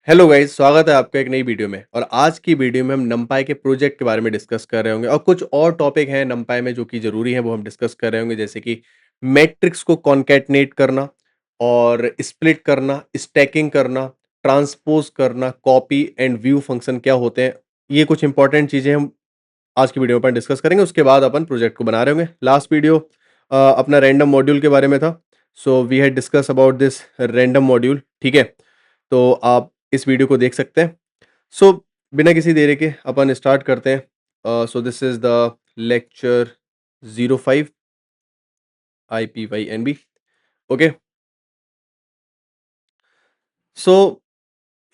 Hello guys, स्वागत है आपका एक नई वीडियो में। और आज की वीडियो में हम numpy के प्रोजेक्ट के बारे में डिस्कस कर रहे होंगे और कुछ और टॉपिक हैं numpy में जो कि ज़रूरी हैं वो हम डिस्कस कर रहे होंगे, जैसे कि मैट्रिक्स को कॉन्कैटनेट करना और स्प्लिट करना, स्टैकिंग करना, ट्रांसपोज़ करना, कॉपी एंड व्यू फंक्शन क्या होते हैं। ये कुछ इंपॉर्टेंट चीज़ें हम आज की वीडियो में अपन डिस्कस करेंगे। उसके बाद अपन प्रोजेक्ट को बना रहे होंगे। लास्ट वीडियो अपना रैंडम मॉड्यूल के बारे में था। So we had discuss about this random module, ठीक है। तो आप इस वीडियो को देख सकते हैं। सो बिना किसी देरी के अपन स्टार्ट करते हैं। So this is the lecture 05 IPYNB। Okay, so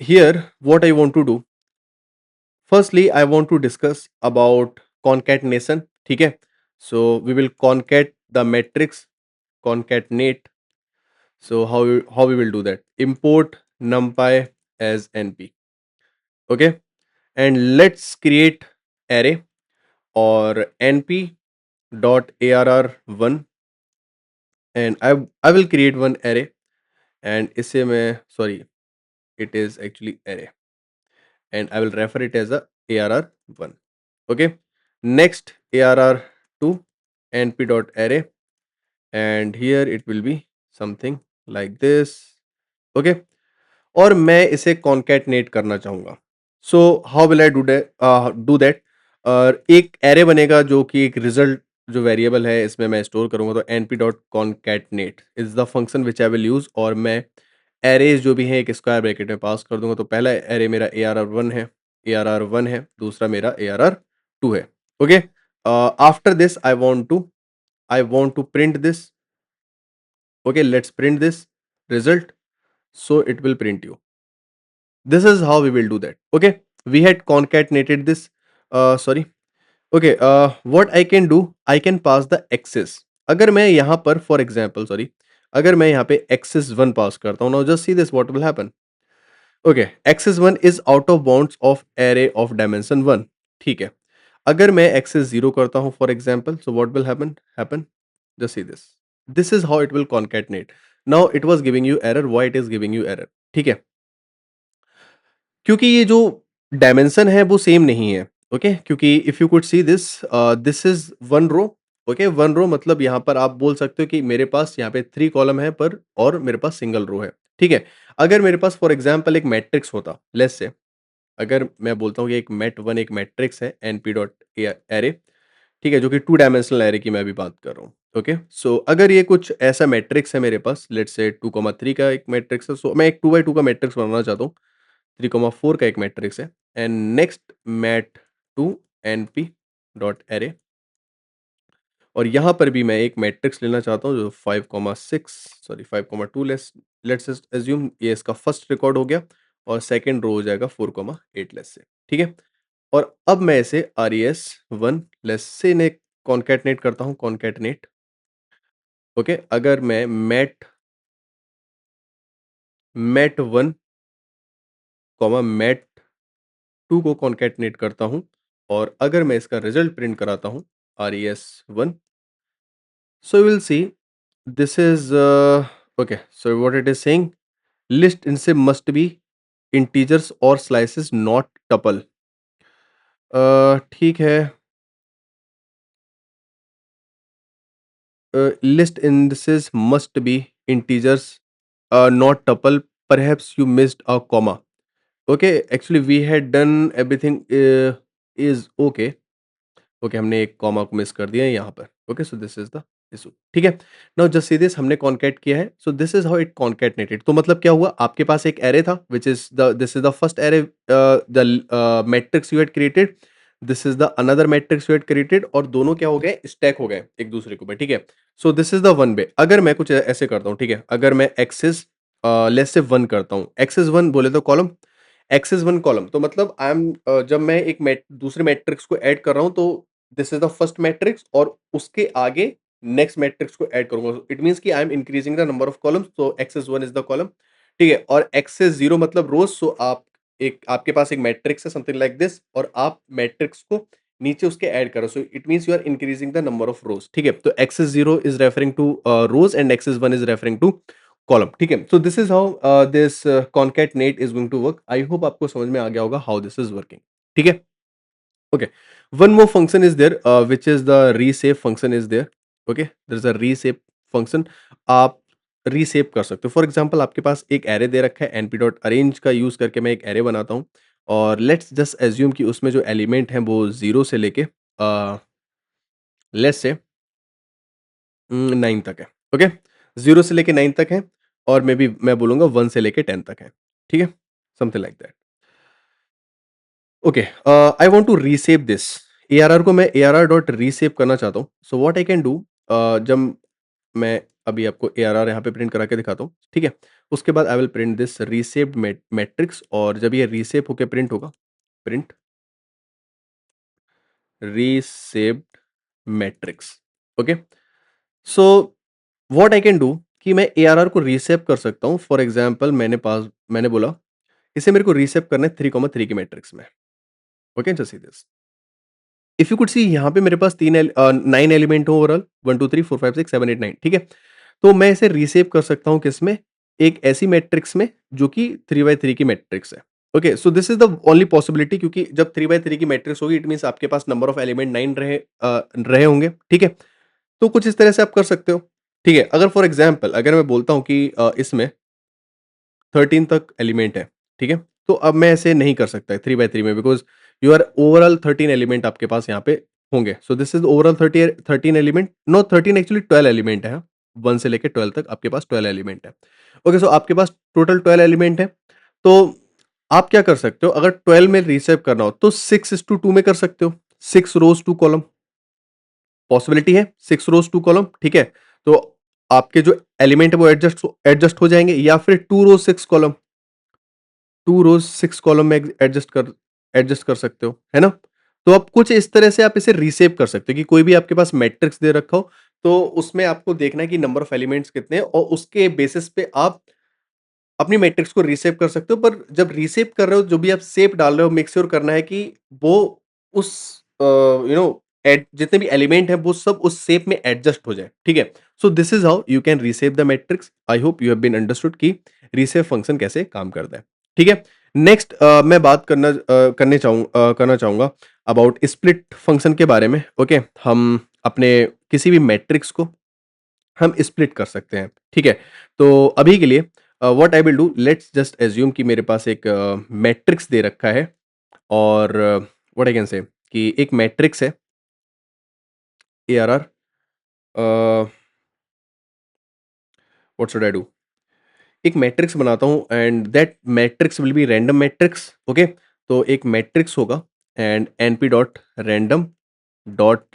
here what I want to do, firstly I want to discuss about concatenation, ठीक है। So we will concat the matrix, concatenate. So how we will do that? Import numpy as np. Okay, and let's create array or np dot arr1, and I will create one array, and इसे मैं sorry, it is actually array, and I will refer it as a arr1. Okay, next arr2 np dot array, and here it will be something like this. Okay, और मैं इसे कॉन्कैटनेट करना चाहूँगा। सो how will I do that? एक array बनेगा जो कि एक रिजल्ट जो वेरिएबल है इसमें मैं स्टोर करूँगा, तो np dot concatenate is the function which I will use, और मैं एरेज जो भी हैं एक स्क्वायर ब्रैकेट में पास कर दूंगा। तो पहला एरे मेरा ARR1 है, ARR1 है, दूसरा मेरा ARR2 है। Okay, after this I want to print this. Okay, let's print this result, so it will print you. This is how we will do that. Okay, we had concatenated this. Sorry. Okay, what I can do, I can pass the access. अगर मैं यहाँ पर for example sorry, अगर मैं यहाँ पे access 1 पास करता हूँ, now just see this what will happen. Okay, access 1 is out of bounds of array of dimension 1, ठीक है। अगर मैं एक्सेस 0 करता हूँ for example, so what will happen, just see this, this is how it will concatenate. Now it was giving you error, why it is giving you error, ठीक है, क्योंकि ये जो डायमेंशन है वो सेम नहीं है। ओके, क्योंकि if you could see this, this is one row. Okay, one row मतलब यहाँ पर आप बोल सकते हो कि मेरे पास यहाँ पे 3 कॉलम है पर, और मेरे पास सिंगल रो है, ठीक है। अगर मेरे पास फॉर एग्जाम्पल एक मैट्रिक्स होता, लेट्स से, अगर मैं बोलता हूँ कि एक मैट वन एक मैट्रिक्स है np डॉट एरे, ठीक है, जो कि 2 डायमेंशनल एरे की मैं अभी बात कर रहा हूँ। ओके, सो अगर ये कुछ ऐसा मैट्रिक्स है मेरे पास, लेट्स से 2,3 का एक मैट्रिक्स है, सो मैं एक 2 बाई 2 का मैट्रिक्स बनाना चाहता हूँ। 3,4 का एक मैट्रिक्स है, and next mat two np dot array, और यहाँ पर भी मैं एक मैट्रिक्स लेना चाहता हूँ जो 5,6 सॉरी 5,2, लेट्स एज्यूम ये इसका फर्स्ट रिकॉर्ड हो गया, और सेकंड रो हो जाएगा 4,8 लेस से, ठीक है। और अब मैं इसे res1 लेस से ने कॉन्कैटनेट करता हूँ, कॉन्कैटनेट। ओके, अगर मैं मैट 1 कॉमा मैट 2 को कॉन्कैटनेट करता हूँ, और अगर मैं इसका रिजल्ट प्रिंट कराता हूँ res1, so you will see this is okay, so what it is saying, list इनसे must be integers or slices not tuple। ठीक है, list indices must be integers, not tuple, perhaps you missed a comma। okay, actually we had done everything is okay। Okay, हमने एक comma को miss कर दिया है यहाँ पर। Okay, so this is the issue, ठीक है। नाउ जस्ट सी दिस, हमने कॉन्कैट किया है, so this is how it concatenated. तो मतलब क्या हुआ, आपके पास एक एरे था which is the this is the first array, the matrix you had created, this is the another matrix you had created, और दोनों क्या हो गए, स्टैक हो गए एक दूसरे के ऊपर, ठीक है। So this is the one way. अगर मैं कुछ ऐसे करता हूँ, ठीक है, अगर मैं एक्सेस लेस से 1 करता हूँ, एक्सेस 1 बोले तो कॉलम, एक्सेस 1 कॉलम, तो मतलब आई एम जब मैं एक दूसरे मैट्रिक्स को ऐड कर रहा हूँ, तो this is the first matrix, और उसके आगे नेक्स्ट मैट्रिक्स को ऐड करूंगा। इट मींस कि I am increasing the number of columns, तो एक्सेस 1 इज द कॉलम, ठीक है। और एक्सेस 0 मतलब रोज, सो आप एक आपके पास एक मैट्रिक्स है समथिंग लाइक दिस, और आप मैट्रिक्स को नीचे उसके ऐड करो, so it means you are increasing the number of rows, ठीक है। तो axis 0 is referring to rows, and axis 1 is referring to column, ठीक है। So this is how this concatenate is going to work. I hope आपको समझ में आ गया होगा हाउ दिस इज वर्किंग, ठीक है। Okay. One more function is there, which is the reshape function is there. Okay. There is a reshape function. आप reshape कर सकते हो। फॉर एग्जाम्पल आपके पास एक एरे दे रखा है, np डॉट अरेंज का यूज करके मैं एक एरे बनाता हूँ और लेट्स जस्ट एज्यूम कि उसमें जो एलिमेंट हैं वो जीरो से लेके लेट्स से 9 तक है। ओके, जीरो से लेके 9 तक है और मे बी मैं बोलूंगा 1 से लेके 10 तक है, ठीक है, something like that. Okay, I want to reshape this A R R को, मैं एआरआर डॉट रीसेप करना चाहता हूँ। So what I can do, जब मैं अभी आपको एआरआर यहाँ पे प्रिंट करा के दिखाता हूँ, ठीक है। उसके बाद I will print this reshaped matrix और जब ये रीसेप होके प्रिंट होगा, print reshaped matrix. Okay, so what I can do कि मैं एआरआर को रीसेप कर सकता हूँ। फॉर एग्जाम्पल मैंने बोला इसे मेरे को रीसेप करना है 3,3 की मैट्रिक्स में। Okay, just see this, if you could सी यहाँ पे मेरे पास 9 एलिमेंट हो ओवरऑल, 1 2 3 4 5 6 7 8 9, ठीक है। तो मैं इसे रीसेप कर सकता हूँ किसमें, एक ऐसी मैट्रिक्स में जो कि 3 by 3 की मैट्रिक्स है। Okay, so this is the only possibility, क्योंकि जब 3 by 3 की मैट्रिक्स होगी इट मीन्स आपके पास नंबर ऑफ एलिमेंट 9 रहे होंगे, ठीक है। तो कुछ इस तरह से आप कर सकते हो, ठीक है। अगर फॉर एग्जाम्पल अगर मैं बोलता हूँ कि इसमें 13 तक एलिमेंट है, ठीक है। तो अब मैं ऐसे नहीं कर सकता 3 by 3 में, because you are overall 13 element आपके पास यहाँ पे होंगे। So this is overall 13 element, no 13 actually 12 element है। 1 से लेके 12 तक आपके पास 12 एलिमेंट है। ओके, सो आपके पास टोटल 12 एलिमेंट है। तो आप क्या कर सकते हो, अगर 12 में रीसेप करना हो तो 6:2 में कर सकते हो। 6 रोज़ 2 कॉलम पॉसिबिलिटी है, 6 रोज़ 2 कॉलम, ठीक है। तो आपके जो एलिमेंट है वो एडजस्ट हो जाएँगे, या फिर 2 रोज़ 6 कॉलम, 2 रोज़ 6 कॉलम में एडजस्ट कर सकते हो, है ना? तो आप कुछ इस तरह से आप इसे रीशेप कर सकते हो कि कोई भी आपके पास मैट्रिक्स दे रखा हो, तो उसमें आपको देखना है कि नंबर ऑफ एलिमेंट्स कितने हैं और उसके बेसिस पे आप अपनी मैट्रिक्स को रीशेप कर सकते हो। पर जब रीशेप कर रहे हो, जो भी आप शेप डाल रहे हो, मेक श्योर करना है कि वो उस यू नो एड जितने भी एलिमेंट हैं वो सब उस शेप में एडजस्ट हो जाए, ठीक है। So this is how you can reshape the matrix. I hope you have been understood कि रीशेप फंक्शन कैसे काम करता है, ठीक है। नेक्स्ट मैं बात करना चाहूंगा अबाउट स्प्लिट फंक्शन के बारे में। ओके, हम अपने किसी भी मैट्रिक्स को हम स्प्लिट कर सकते हैं, ठीक है। तो अभी के लिए what I will do, let's just assume कि मेरे पास एक मैट्रिक्स दे रखा है और व्हाट आई कैन से कि एक मैट्रिक्स है ARR, what should I do, एक मैट्रिक्स बनाता हूँ and that matrix will be random matrix. Okay, तो एक मैट्रिक्स होगा and NP dot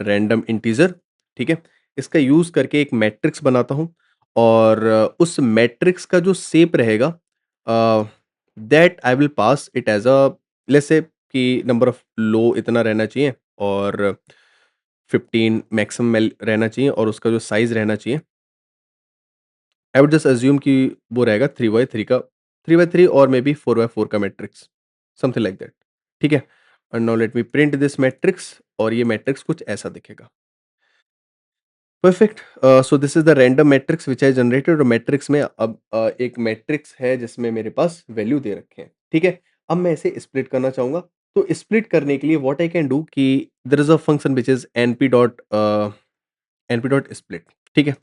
random integer, ठीक है। इसका यूज करके एक मैट्रिक्स बनाता हूँ और उस मैट्रिक्स का जो शेप रहेगा that I will pass it as a, let's say कि नंबर ऑफ लो इतना रहना चाहिए और 15 मैक्सिमम रहना चाहिए और उसका जो साइज रहना चाहिए, आई वुड जस्ट अज्यूम कि वो रहेगा 3 by 3 का, 3 by 3 और मे बी 4 by 4 का मैट्रिक्स, समथिंग लाइक दैट, ठीक है। And now let me print this matrix और ये मैट्रिक्स कुछ ऐसा दिखेगा। Perfect, so this is the random matrix which I generated और मैट्रिक्स में अब एक मैट्रिक्स है जिसमें मेरे पास वैल्यू दे रखे हैं, ठीक है। अब मैं इसे स्प्लिट करना चाहूंगा, तो स्प्लिट करने के लिए व्हाट आई कैन डू कि there is a function which is np dot split, ठीक है।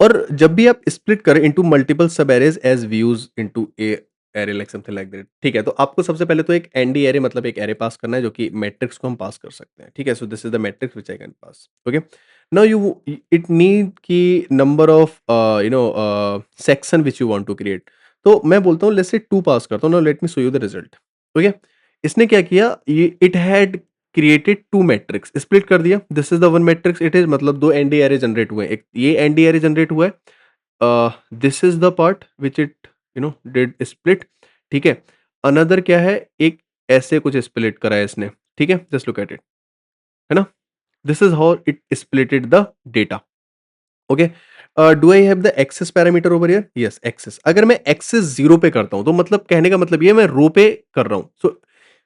और जब भी आप स्प्लिट करें into multiple sub arrays as views into a array like something like that, ठीक है। तो आपको सबसे पहले तो एक एनडी एरे मतलब एक एरे पास करना है जो कि मैट्रिक्स को हम पास कर सकते हैं, ठीक है। So this is the matrix which I can pass. Okay, now you it need की number of section which you want to create. तो मैं बोलता हूँ लेट्स से 2 पास करता हूँ। Now let me show you the result. Okay, इसने क्या किया, ये it had created 2 matrix, split कर दिया। This is the one matrix it is, मतलब 2 एनडी एरे जनरेट हुए हैं। एक ये एनडी एरे जनरेट हुआ है, this is the part which it did split, ठीक है। अनदर क्या है, एक ऐसे कुछ स्प्लिट करा है इसने, ठीक है। जस्ट लुक एट इट, है ना। This is how it splitted the data. Okay, do I have the axis parameter over here, yes axis. अगर मैं एक्सेस 0 पे करता हूं तो मतलब कहने का मतलब ये मैं रो पे कर रहा हूं। सो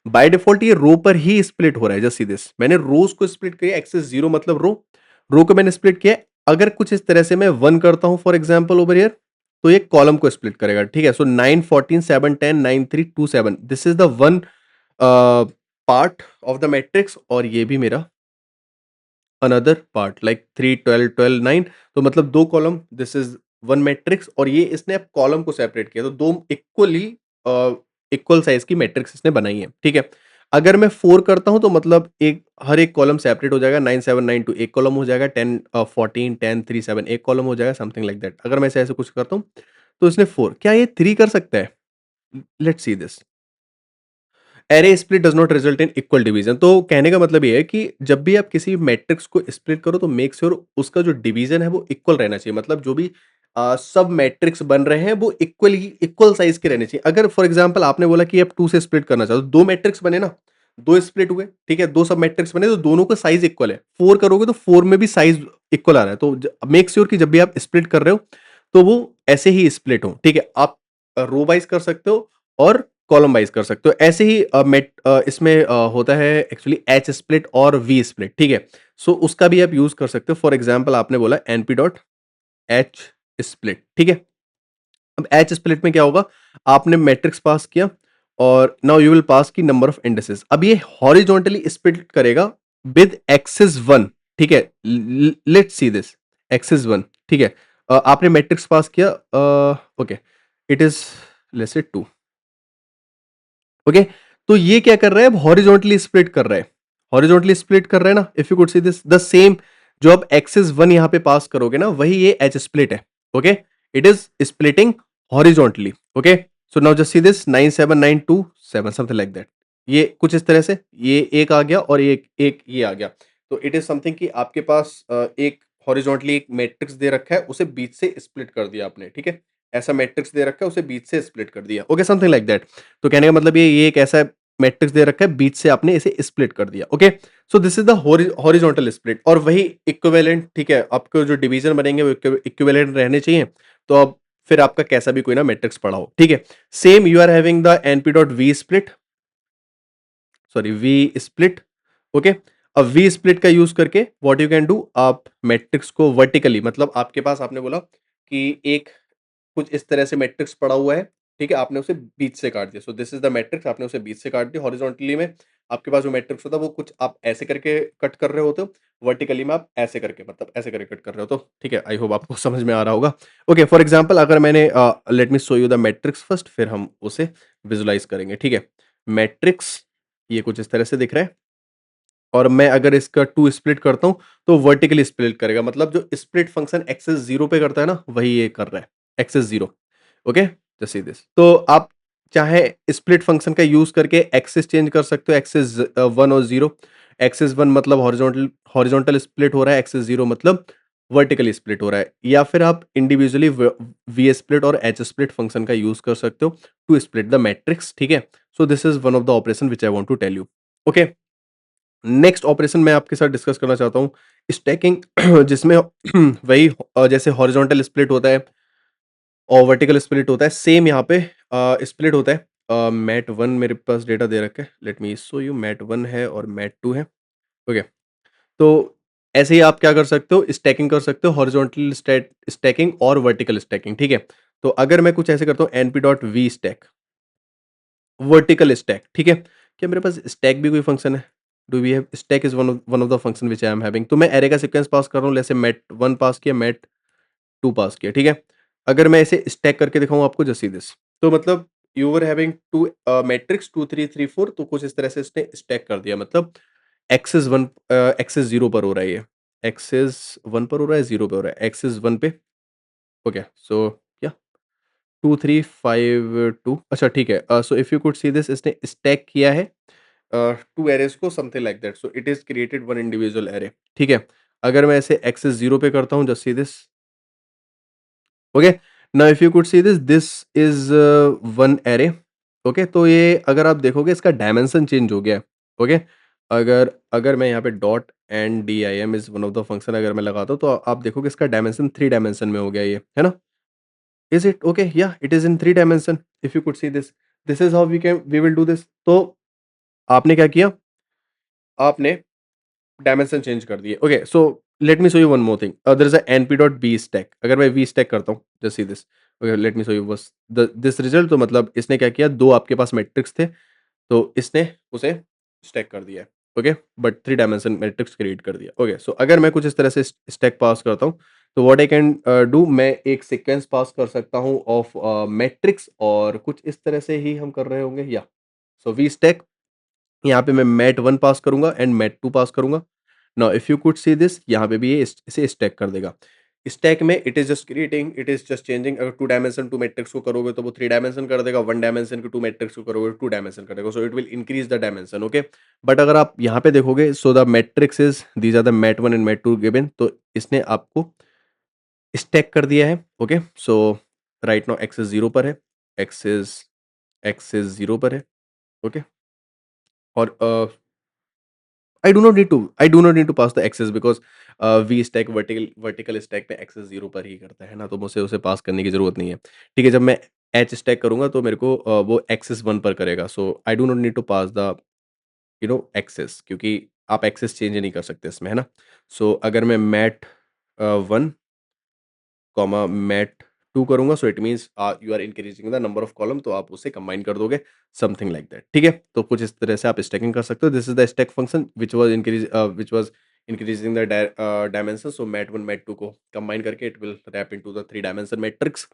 बाय डिफॉल्ट ये रो पर ही स्प्लिट हो रहा है। जस्ट सी दिस, मैंने रोज को स्प्लिट किया, एक्सेस 0 मतलब रो, रो को मैंने स्प्लिट किया। अगर कुछ इस तरह से मैं 1 करता हूं फॉर एग्जांपल ओवर हियर, तो ये कॉलम को स्प्लिट करेगा, ठीक है। सो 9 14 7 10 9 3 2 7 this is the one part of the matrix, और ये भी मेरा अनदर पार्ट लाइक 3 12 12 9। तो मतलब दो column, this is one matrix, और ये इसने अब कॉलम को सेपरेट किया, तो दो इक्वली इक्वल साइज की मैट्रिक्स इसने बनाई है, ठीक है। अगर मैं 4 करता हूं तो मतलब एक हर एक कॉलम सेपरेट हो जाएगा, 9 7 9 2 एक कॉलम हो जाएगा, 10 14 10 3 7 एक कॉलम हो जाएगा, समथिंग लाइक दैट। अगर मैं ऐसे कुछ करता हूं तो इसने 4, क्या ये 3 कर सकता है? Let's see this. Array split does not result in equal division. तो कहने का मतलब ये है कि जब भी आप किसी मैट्रिक्स को स्प्लिट करो तो मेक श्योर उसका जो डिवीजन है वो इक्वल रहना चाहिए, मतलब जो भी सब मैट्रिक्स बन रहे हैं वो इक्वल साइज के रहने चाहिए। अगर फॉर एग्जांपल आपने बोला कि आप 2 से स्प्लिट करना चाहते हो, दो मैट्रिक्स बने ना, दो स्प्लिट हुए, ठीक है, दो सब मैट्रिक्स बने तो दोनों का साइज इक्वल है। 4 करोगे तो 4 में भी साइज इक्वल आ रहा है, तो मेक श्योर कि जब भी आप स्प्लिट कर रहे हो तो वो ऐसे ही स्प्लिट हो, ठीक है। आप रो वाइज कर सकते हो और कॉलम वाइज कर सकते हो। ऐसे ही इसमें होता है एक्चुअली एच स्प्लिट और वी स्प्लिट, ठीक है। सो उसका भी आप यूज कर सकते हो। फॉर एग्जांपल आपने बोला एनपी डॉट एच स्प्लिट, ठीक है। अब एच स्प्लिट में क्या होगा, आपने मैट्रिक्स पास किया और नाउ यू विल पास की नंबर ऑफ इंडिसेस। अब ये हॉरिजॉन्टली स्प्लिट करेगा विद एक्सिस 1, ठीक है। लेट्स सी दिस एक्सिस 1, ठीक है। आपने मैट्रिक्स पास किया, okay, it is let's say 2, okay. तो ये क्या कर रहा है, अब हॉरिजॉन्टली स्प्लिट कर रहा है, हॉरिजॉन्टली स्प्लिट कर रहा है ना। If you could see this the same, जो अब एक्सिस 1 यहां पे पास करोगे ना, वही ये एच स्प्लिट है, okay. It is splitting horizontally, okay. So now just see this 9 7 9 2 7 something like that. ये कुछ इस तरह से ये एक आ गया और एक एक ये आ गया। तो इट इज समथिंग कि आपके पास एक हॉरिजॉन्टली एक मैट्रिक्स दे रखा है, उसे बीच से स्प्लिट कर दिया आपने, ठीक है। ऐसा मैट्रिक्स दे रखा है, उसे बीच से स्प्लिट कर दिया, ओके, समथिंग लाइक दैट। तो कहने का मतलब ये एक ऐसा मैट्रिक्स दे रखा है, बीच से आपने इसे स्प्लिट कर दिया, okay. So this is the horizontal split, और वही इक्विवेलेंट, ठीक है। आपको जो डिवीजन बनेंगे वो इक्विवेलेंट रहने चाहिए। तो अब फिर आपका कैसा भी कोई ना मैट्रिक्स पढ़ा हो, ठीक है। Same you are having the NP dot V split, sorry V split, okay. अब वी स्प्लिट का यूज करके व्हाट यू कैन डू, आप मैट्रिक्स को वर्टिकली, मतलब आपके पास आपने बोला कि एक कुछ इस तरह से मैट्रिक्स पड़ा हुआ है, ठीक है, आपने उसे बीच से काट दिया। सो दिस इज द मैट्रिक्स, आपने उसे बीच से काट दिया। हॉरिजॉन्टली में आपके पास जो मैट्रिक्स होता है वो कुछ आप ऐसे करके कट कर रहे होते हो, वर्टिकली में आप ऐसे करके, मतलब ऐसे करके कट कर रहे हो, तो ठीक है। आई होप आपको समझ में आ रहा होगा, ओके। फॉर एग्जांपल अगर मैंने late me show you the matrix first, फिर हम उसे विजुलाइज करेंगे, ठीक है। मैट्रिक्स ये कुछ इस तरह से दिख रहा है, और मैं अगर इसका 2 स्प्लिट करता हूँ तो वर्टिकली स्प्लिट करेगा, मतलब जो स्प्लिट फंक्शन एक्सेस 0 पे करता है ना, वही ये कर रहा है, axis 0, okay. Just see this. तो आप चाहे स्प्लिट फंक्शन का यूज करके एक्सेस चेंज कर सकते हो, एक्सेस 1 और 0। एक्सेस 1 मतलब हॉरिजॉन्टल हॉरिजॉन्टल स्प्लिट हो रहा है, एक्सेस 0 मतलब वर्टिकली स्प्लिट हो रहा है। या फिर आप इंडिविजुअली वी स्प्लिट और एच स्प्लिट फंक्शन का यूज कर सकते हो टू स्प्लिट द मैट्रिक्स, ठीक है। So this is one of the operation which I want to tell you, okay. Next operation मैं आपके साथ डिस्कस करना चाहता हूँ स्टैकिंग, जिसमें वही जैसे हॉरिजॉन्टल स्प्लिट होता है और वर्टिकल स्प्लिट होता है, सेम यहाँ पे स्प्लिट होता है। मैट 1 मेरे पास डेटा दे रखा है, let me show you. Mat 1 है और मैट 2 है, ओके। तो ऐसे ही आप क्या कर सकते हो, स्टैकिंग कर सकते हो, हॉरिजॉन्टल स्टैकिंग और वर्टिकल स्टैकिंग, ठीक है। तो अगर मैं कुछ ऐसे करता हूँ NP dot V stack vertical stack, ठीक है। क्या मेरे पास स्टैक भी कोई फंक्शन है? Do we have stack is one of the function which I am having. तो मैं एरे का सीक्वेंस पास कर रहा हूँ, जैसे मैट 1 पास किया, मैट 2 पास किया, ठीक है। अगर मैं इसे स्टैक करके दिखाऊँ आपको, जस्ट सी दिस। तो मतलब you were having two matrix 2 3 3 4, तो कुछ इस तरह से इसने स्टैक कर दिया, मतलब एक्सिस 1 एक्सिस 0 पर हो रहा है ये। एक्सिस 1 पर हो रहा है, 0 पे हो रहा है, एक्सिस 1 पे, ओके। सो या 2 3 5 2, अच्छा ठीक है। So if you could see this, इसने स्टैक किया है टू एरेज को, something like that. So it is created one individual array, ठीक है। अगर मैं इसे एक्सेस 0 पे करता हूँ, just see this, okay. Now if you could see this, this is one array, okay. तो ये अगर आप देखोगे इसका डायमेंशन चेंज हो गया है, ओके। अगर अगर मैं यहाँ पे dot and D I am is one of the function अगर मैं लगाता हूँ, तो आप देखोगे इसका डायमेंशन 3 डायमेंशन में हो गया ये, है ना। Is it okay? या it is in 3 dimension. If you could see this, this is how we will do this. तो आपने क्या किया, आपने डायमेंशन चेंज कर दिए, okay. So let me show you one more thing, there is a np dot B stack. अगर मैं V stack करता हूँ, just see this, okay, let me show you बस दिस रिजल्ट। तो मतलब इसने क्या किया, 2 आपके पास मैट्रिक्स थे, तो इसने उसे स्टैक कर दिया है। Okay, but 3 dimension matrix create कर दिया। ओके, सो अगर मैं कुछ इस तरह से स्टैक पास करता हूँ, तो व्हाट आई कैन डू, मैं एक सीक्वेंस पास कर सकता हूँ ऑफ मैट्रिक्स, और कुछ इस तरह से ही हम कर रहे होंगे। या सो वी स्टैक, यहाँ पे मैं मैट 1 पास करूँगा एंड मैट 2 पास करूँगा। Now if you could see this, यहाँ पे भी ये इसे स्टैक कर देगा। स्टैक में it is just creating, it is just changing. अगर 2 डायमेंशन 2 मैट्रिक्स को करोगे तो वो 3 डायमेंशन कर देगा, 1 डायमेंशन के 2 मैट्रिक्स को करोगे 2 डायमेंशन कर देगा। So it will increase the dimension. Okay, but अगर आप यहाँ पे देखोगे, so the matrix is these are the mat 1 and mat 2 given, तो इसने आपको स्टैक कर दिया है। Okay, so right now X is 0 पर है, एक्स इज 0 पर है। ओके, और I do not need to pass the access because V stack vertical stack पे एक्सेस 0 पर ही करता है ना, तो मुझे उसे पास करने की ज़रूरत नहीं है। ठीक है, जब मैं एच स्टैक करूँगा तो मेरे को वो एक्सेस 1 पर करेगा। So I do not need to pass the axis, क्योंकि आप एक्सेस चेंज नहीं कर सकते इसमें, है ना? सो अगर मैं मैट 1 कॉमा मैट 2 करूँगा, so it means you are increasing the number of column, तो आप उसे कंबाइन कर दोगे, समथिंग लाइक दैट। ठीक है? तो कुछ इस तरह से आप स्टैकिंग कर सकते हो। This is the stack function which was increasing the dimension. So mat 1 mat 2 को कंबाइन करके it will wrap into the 3 dimension matrix.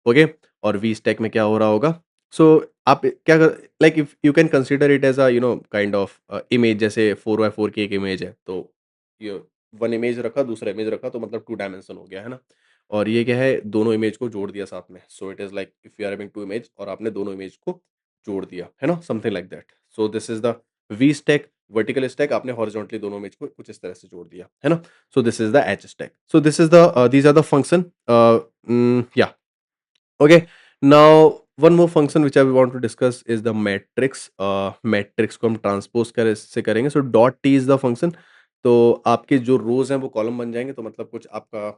Okay, और वी स्टैक में क्या हो रहा होगा? सो आप क्या कर, like if you can consider it as a kind of image, जैसे 4x4 की एक इमेज है, तो ये 1 इमेज रखा, दूसरा इमेज रखा, तो मतलब 2 डायमेंशन हो गया, है ना? और ये क्या है, दोनों इमेज को जोड़ दिया साथ में। So it is like if you are having 2 image और आपने दोनों इमेज को जोड़ दिया, है ना? Something like that. So this is the V stack. Vertical stack, आपने हॉरिजॉन्टली दोनों इमेज को कुछ इस तरह से जोड़ दिया, है ना? So this is the H stack. So this is the these are the function. या okay, now one more function which I want to discuss is the matrix. Matrix को हम ट्रांसपोज कर से करेंगे। So dot T is the function. तो आपके जो रोज हैं वो कॉलम बन जाएंगे, तो मतलब कुछ आपका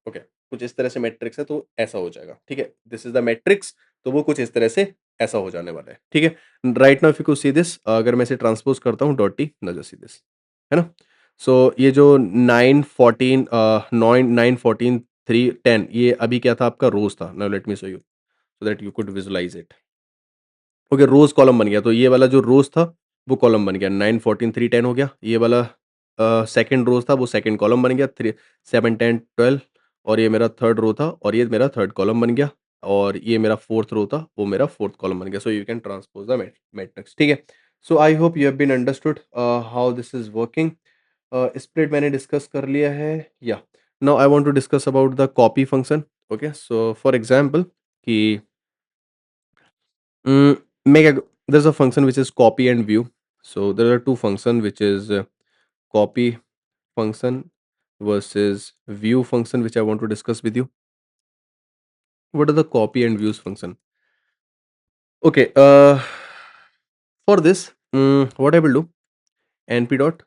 ओके, कुछ इस तरह से मैट्रिक्स है तो ऐसा हो जाएगा। ठीक है, दिस इज द मैट्रिक्स, तो वो कुछ इस तरह से ऐसा हो जाने वाला है। ठीक है, right now if you could see this, अगर मैं इसे ट्रांसपोज करता हूँ dot T, now just see this, है ना? सो ये जो 9 14 9 14 3 10, ये अभी क्या था, आपका रोज था। Now let me show you so that you could visualize it. Okay, rows column बन गया, तो ये वाला जो रोज था वो कॉलम बन गया। 9 14 3 10 हो गया। ये वाला सेकंड रोज था, वो सेकंड कॉलम बन गया। 3 7 10 12, और ये मेरा थर्ड रो था, और ये मेरा थर्ड कॉलम बन गया। और ये मेरा फोर्थ रो था, वो मेरा फोर्थ कॉलम बन गया। So you can transpose the matrix. ठीक है, so I hope you have been understood how this is working. Split मैंने डिस्कस कर लिया है। या now I want to discuss about the copy function. Okay, so for example कि make a there's a function which is copy and view. So there are two function which is copy function versus view function, which I want to discuss with you. What are the copy and views function? Okay, for this, what I will do, np dot.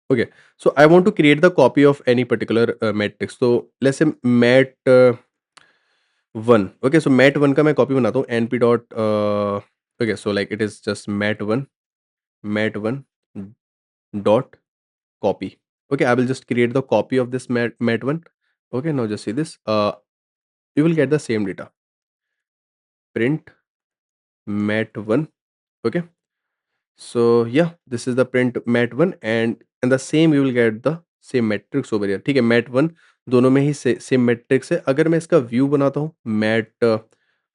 Okay, so I want to create the copy of any particular matrix. So let's say mat 1. Okay, so mat 1 का मैं copy बनाता हूँ, np dot. Okay, so like it is just mat 1 dot copy. Okay, I will just create the copy of this mat 1. Okay, now just see this. You will get the same data. Print mat 1. Okay, so yeah, this is the print mat 1, and the same you will get the same matrix over here. ठीक है, mat 1 दोनों में ही same matrix है। अगर मैं इसका view बनाता हूँ, mat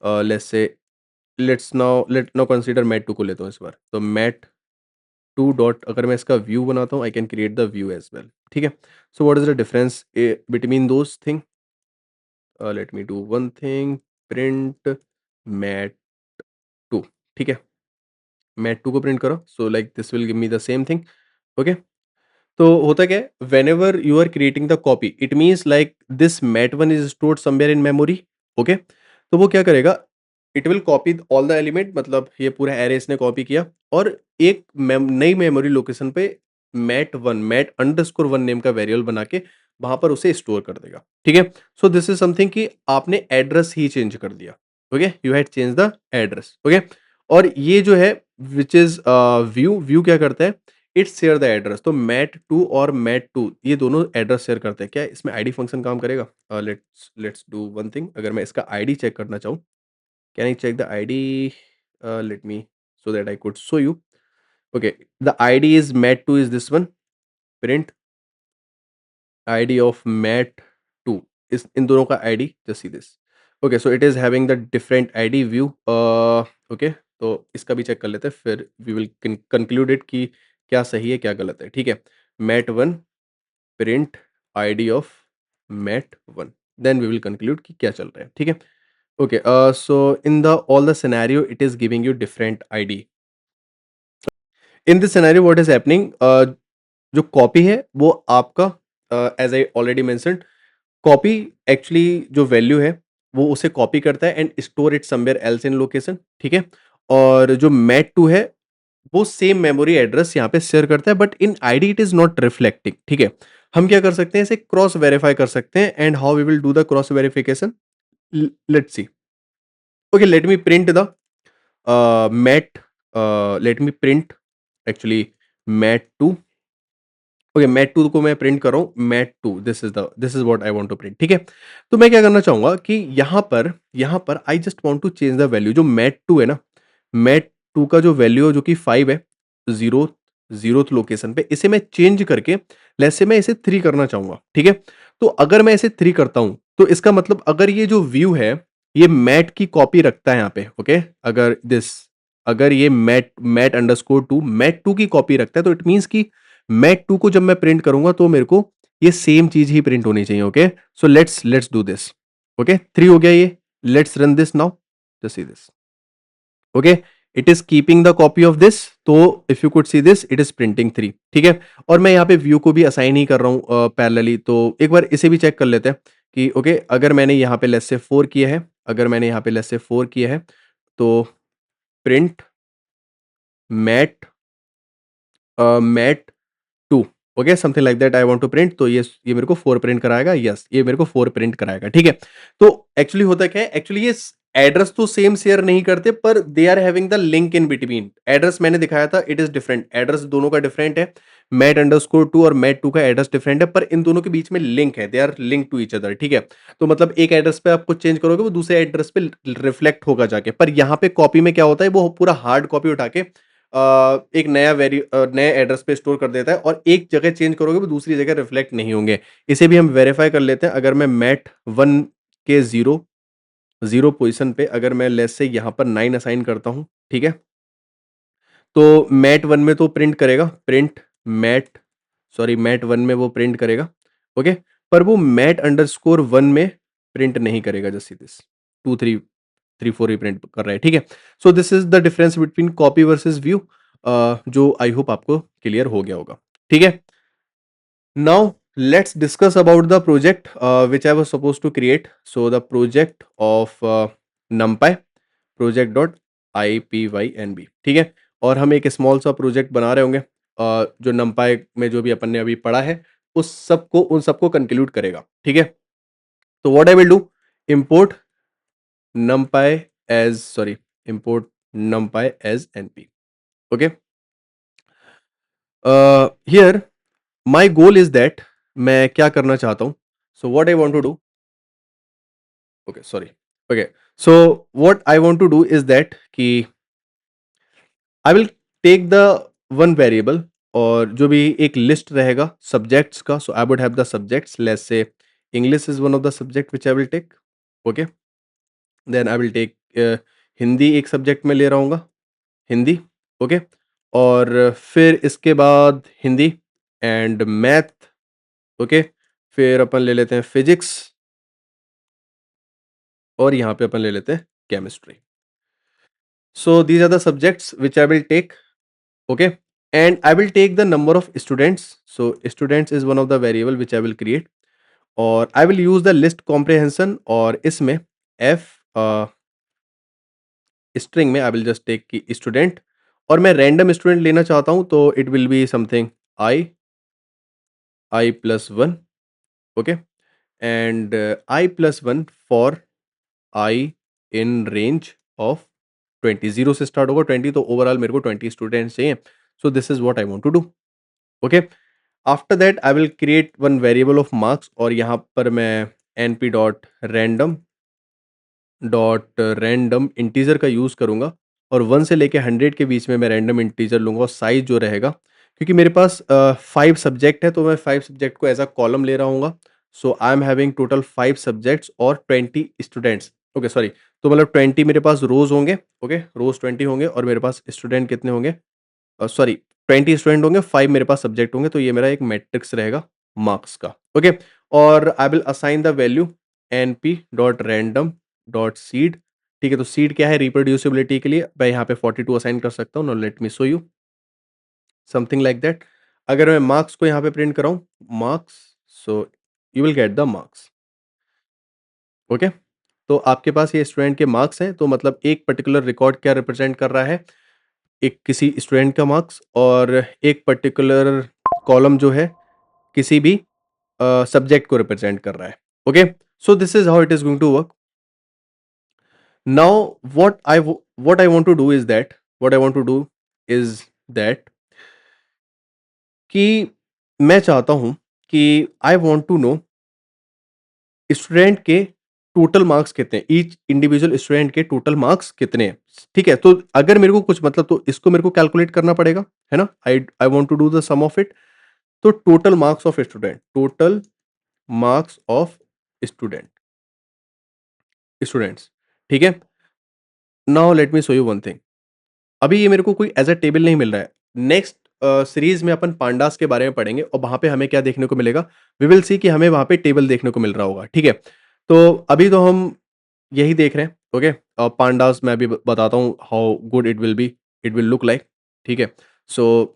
let's say, let now consider mat 2 को लेता हूँ इस बार। तो मैट 2 डॉट, अगर मैं इसका व्यू बनाता हूँ, I can create the view as well. ठीक है, so what is the difference between those thing? Let me do one thing, print mat 2। ठीक है, मैट 2 को प्रिंट करो, so like this will give me the same thing. Okay, तो होता क्या है, whenever you are creating the copy, it means like this mat 1 is stored somewhere in memory. Okay, तो वो क्या करेगा, it will copy all the element, मतलब ये पूरा एरे इसने कॉपी किया, और एक नई मेमोरी लोकेशन पे मैट अंडरस्कोर 1 नेम का वेरिएबल बना के वहां पर उसे स्टोर कर देगा। ठीक है, सो दिस इज समथिंग कि आपने एड्रेस ही चेंज कर दिया। Okay, you had change the address. Okay, और ये जो है विच इज व्यू, व्यू क्या करता है, इट्स शेयर द एड्रेस। तो मैट2 और मैट2 ये दोनों एड्रेस शेयर करते हैं। क्या इसमें आईडी फंक्शन काम करेगा? Let's do one thing. अगर मैं इसका आईडी चेक करना चाहूँ, can I check the ID? Let me so that I could show you. Okay, the ID is mat two is this one. Print ID of mat two, इस इन दोनों का ID, just see this. Okay, so it is having the different ID view. Okay, तो इसका भी check कर लेते हैं, फिर वी विल कंक्लूड इट कि क्या सही है क्या गलत है। ठीक है, mat one print ID of mat one, then we will conclude कि क्या चल रहा है। ठीक है, okay, so in the all the scenario it is giving you different ID. In this scenario what is happening, जो कॉपी है वो आपका, as I already mentioned, copy actually जो वैल्यू है वो उसे कॉपी करता है and store it somewhere else in location. ठीक है, और जो मैट टू है वो सेम मेमोरी एड्रेस यहाँ पे शेयर करता है, but in ID it is not reflecting. ठीक है, हम क्या कर सकते हैं, इसे क्रॉस वेरीफाई कर सकते हैं। And how we will do the cross verification, let's see. Okay, let me print the mat, let me print actually mat two. Okay, mat two को मैं प्रिंट कर रहा हूँ, mat two, this is what I want to print. ठीक है, तो मैं क्या करना चाहूंगा कि यहाँ पर I just want to change the value. जो मैट टू है ना, मैट टू का जो वैल्यू जो कि 5 है, जीरो जीरोथ लोकेशन पे, इसे मैं चेंज करके लेट्स से मैं इसे 3 करना चाहूंगा। ठीक है, तो अगर मैं इसे 3 करता हूं तो इसका मतलब अगर ये जो व्यू है ये मैट की कॉपी रखता है यहाँ पे। ओके, अगर ये मैट अंडरस्कोर टू की कॉपी रखता है तो इट मीन्स कि मैट टू को जब मैं प्रिंट करूंगा तो मेरे को ये सेम चीज ही प्रिंट होनी चाहिए। Okay, so let's do this. Okay, 3 हो गया ये। Let's run this now, just see this. Okay, it is keeping the copy of this. तो if you could see this, it is printing 3। ठीक है, और मैं यहाँ पे व्यू को भी असाइन ही कर रहा हूँ पैरेलली। तो एक बार इसे भी चेक कर लेते हैं कि ओके, अगर मैंने यहाँ पे लेट्स से 4 किया है, अगर मैंने यहाँ पे लेट्स से 4 किया है, तो print mat mat two. Okay, something like that I want to print. तो ये मेरे को 4 प्रिंट कराएगा। यस, ये मेरे को 4 प्रिंट कराएगा। ठीक है, तो एक्चुअली होता क्या है, एक्चुअली ये एड्रेस तो सेम शेयर नहीं करते, पर they are having the link in between. Address मैंने दिखाया था, इट इज डिफरेंट, एड्रेस दोनों का डिफरेंट है। मैट_2 और मैट2 का एड्रेस डिफरेंट है, पर इन दोनों के बीच में लिंक है, they are link to each other. ठीक है, तो मतलब एक एड्रेस पे आप कुछ चेंज करोगे वो दूसरे एड्रेस पे रिफ्लेक्ट होगा जाके। पर यहाँ पे कॉपी में क्या होता है, वो पूरा हार्ड कॉपी उठा के एक नए एड्रेस पे स्टोर कर देता है, और एक जगह चेंज करोगे वो दूसरी जगह रिफ्लेक्ट नहीं होंगे। इसे भी हम वेरीफाई कर लेते हैं। अगर मैं मैट वन के जीरो जीरो पोजिशन पे अगर मैं लेस से यहाँ पर 9 असाइन करता हूँ, ठीक है, तो मैट वन में तो प्रिंट करेगा, मैट वन में वो प्रिंट करेगा। ओके, पर वो मैट_1 में प्रिंट नहीं करेगा। Just see this, 2 3 3 4 he print कर रहा है। ठीक है, so this is the difference between copy versus view, जो आई होप आपको क्लियर हो गया होगा। ठीक है, now let's discuss about the project which I was supposed to create. So the project of numpy project.ipynb। ठीक है, और हम एक स्मॉल सा प्रोजेक्ट बना रहे होंगे जो numpy में जो भी अपन ने अभी पढ़ा है उन सबको कंक्लूड करेगा। ठीक है, तो what I will do, import numpy import numpy as np। Okay, here my goal is that, मैं क्या करना चाहता हूं, so what I want to do, okay sorry, okay, so what I want to do is that कि I will take the one variable, और जो भी एक लिस्ट रहेगा सब्जेक्ट्स का, so I would have the subjects, let's say English is one of the subject which I will take. Okay, then I will take Hindi, एक subject में ले रहा हूँ हिंदी। ओके, और फिर इसके बाद हिंदी एंड मैथ। ओके, फिर अपन ले लेते हैं फिजिक्स, और यहाँ पे अपन ले लेते हैं chemistry. So these are the subjects which I will take. Okay, and I will take the number of students. So students is one of the variable which I will create, और I will use the list comprehension, और इसमें F string में I will just take की student, और मैं random student लेना चाहता हूँ तो it will be something i+1। Okay, and i+1 for I in range of 20, zero से स्टार्ट होगा 20, तो ओवरऑल मेरे को 20 स्टूडेंट्स चाहिए। So this is what I want to do. Okay, after that I will create one variable of marks और यहाँ पर मैं np.random इंटीजर का यूज़ करूँगा और 1 से लेके 100 के बीच में मैं रैंडम इंटीजर लूँगा और साइज़ जो रहेगा, क्योंकि मेरे पास 5 सब्जेक्ट है तो मैं 5 सब्जेक्ट को एज़ अ कॉलम ले रहा हूँगा। So I am having total 5 subjects और 20 स्टूडेंट्स। ओके सॉरी, तो मतलब 20 मेरे पास रोज़ होंगे, ओके, रोज़ 20 होंगे और मेरे पास स्टूडेंट कितने होंगे, सॉरी 20 स्टूडेंट होंगे, 5 मेरे पास सब्जेक्ट होंगे, तो ये मेरा एक मैट्रिक्स रहेगा मार्क्स का। ओके, और I will assign the value np.random.seed। ठीक है, तो सीड क्या है, रिप्रोड्यूसिबिलिटी के लिए मैं यहाँ पे 42 असाइन कर सकता हूँ। Now let me show you something like that. अगर मैं मार्क्स को यहाँ पे प्रिंट कराऊँ, marks, so you will get the marks. Okay, तो आपके पास ये स्टूडेंट के मार्क्स हैं, तो मतलब एक पर्टिकुलर रिकॉर्ड क्या रिप्रेजेंट कर रहा है, एक किसी स्टूडेंट का मार्क्स, और एक पर्टिकुलर कॉलम जो है किसी भी सब्जेक्ट को रिप्रेजेंट कर रहा है। Okay, so this is how it is going to work. Now what I want to do is that what I want to do is that कि मैं चाहता हूं कि I want to know student के total marks कितने हैं, each individual student के total marks कितने हैं। ठीक है, तो अगर मेरे को कुछ मतलब, तो इसको मेरे को कैलकुलेट करना पड़ेगा, है ना। I want to do the sum of it. तो total marks of student, total marks of student, students, ठीक है। Now let me show you one thing. अभी ये मेरे को कोई एज अ टेबल नहीं मिल रहा है। नेक्स्ट सीरीज में अपन पांडास के बारे में पढ़ेंगे और वहां पे हमें क्या देखने को मिलेगा, वी विल सी कि हमें वहां पे टेबल देखने को मिल रहा होगा। ठीक है, तो अभी तो हम यही देख रहे हैं। ओके, पांडास मैं अभी बताता हूँ how good it will look like. ठीक है, सो